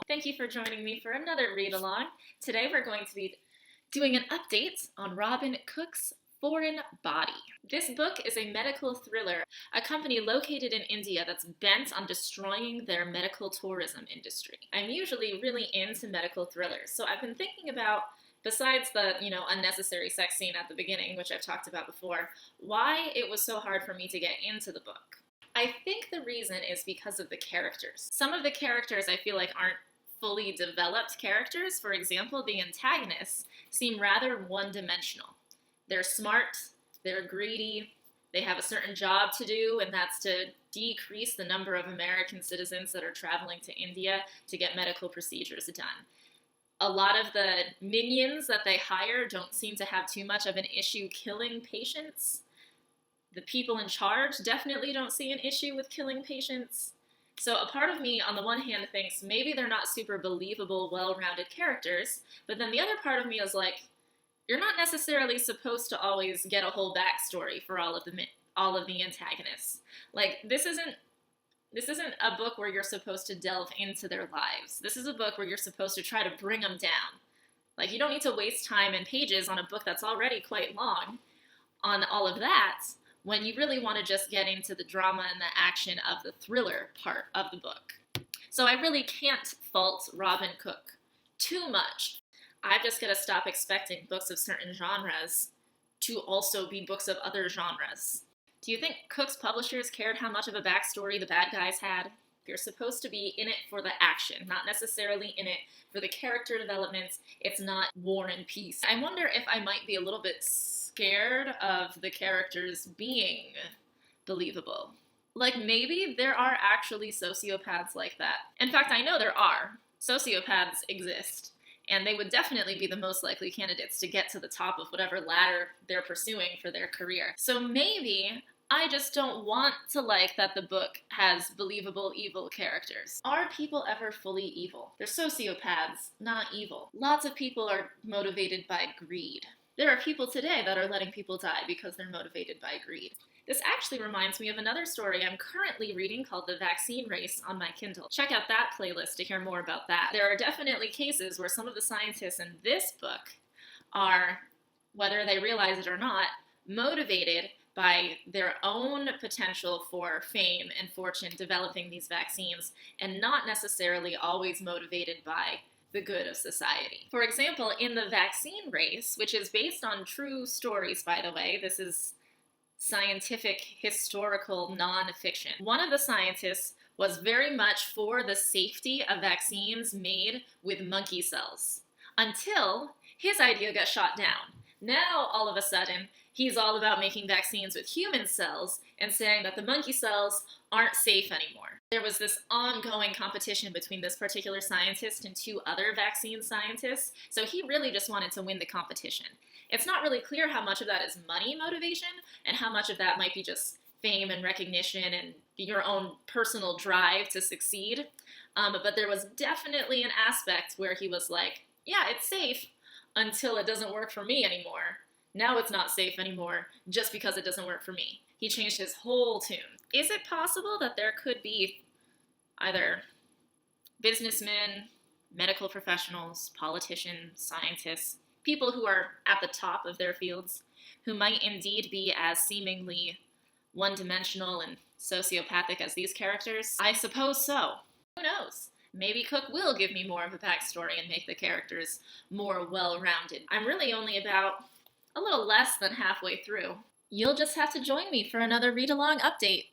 Thank you for joining me for another read-along. Today we're going to be doing an update on Robin Cook's Foreign Body. This book is a medical thriller, a company located in India that's bent on destroying their medical tourism industry. I'm usually really into medical thrillers, so I've been thinking about, besides the, unnecessary sex scene at the beginning, which I've talked about before, why it was so hard for me to get into the book. I think the reason is because of the characters. Some of the characters I feel like aren't fully developed characters. For example, the antagonists seem rather one-dimensional. They're smart, they're greedy, they have a certain job to do, and that's to decrease the number of American citizens that are traveling to India to get medical procedures done. A lot of the minions that they hire don't seem to have too much of an issue killing patients. The people in charge definitely don't see an issue with killing patients. So a part of me, on the one hand, thinks maybe they're not super believable, well-rounded characters, but then the other part of me is like, you're not necessarily supposed to always get a whole backstory for all of the antagonists. Like, this isn't a book where you're supposed to delve into their lives. This is a book where you're supposed to try to bring them down. Like, you don't need to waste time and pages on a book that's already quite long on all of that, when you really want to just get into the drama and the action of the thriller part of the book. So I really can't fault Robin Cook too much. I've just got to stop expecting books of certain genres to also be books of other genres. Do you think Cook's publishers cared how much of a backstory the bad guys had? You're supposed to be in it for the action, not necessarily in it for the character developments. It's not War and Peace. I wonder if I might be a little bit scared of the characters being believable. Like, maybe there are actually sociopaths like that. In fact, I know there are. Sociopaths exist, and they would definitely be the most likely candidates to get to the top of whatever ladder they're pursuing for their career. So maybe I just don't want to like that the book has believable evil characters. Are people ever fully evil? They're sociopaths, not evil. Lots of people are motivated by greed. There are people today that are letting people die because they're motivated by greed. This actually reminds me of another story I'm currently reading called The Vaccine Race on my Kindle. Check out that playlist to hear more about that. There are definitely cases where some of the scientists in this book are, whether they realize it or not, motivated by their own potential for fame and fortune developing these vaccines, and not necessarily always motivated by the good of society. For example, in The Vaccine Race, which is based on true stories, by the way, this is scientific, historical nonfiction. One of the scientists was very much for the safety of vaccines made with monkey cells, until his idea got shot down. Now, all of a sudden, he's all about making vaccines with human cells and saying that the monkey cells aren't safe anymore. There was this ongoing competition between this particular scientist and two other vaccine scientists, so he really just wanted to win the competition. It's not really clear how much of that is money motivation and how much of that might be just fame and recognition and your own personal drive to succeed. But there was definitely an aspect where he was like, yeah, it's safe until it doesn't work for me anymore. Now it's not safe anymore just because it doesn't work for me. He changed his whole tune. Is it possible that there could be either businessmen, medical professionals, politicians, scientists, people who are at the top of their fields, who might indeed be as seemingly one-dimensional and sociopathic as these characters? I suppose so. Who knows? Maybe Cook will give me more of a backstory and make the characters more well-rounded. I'm really only about a little less than halfway through. You'll just have to join me for another read-along update.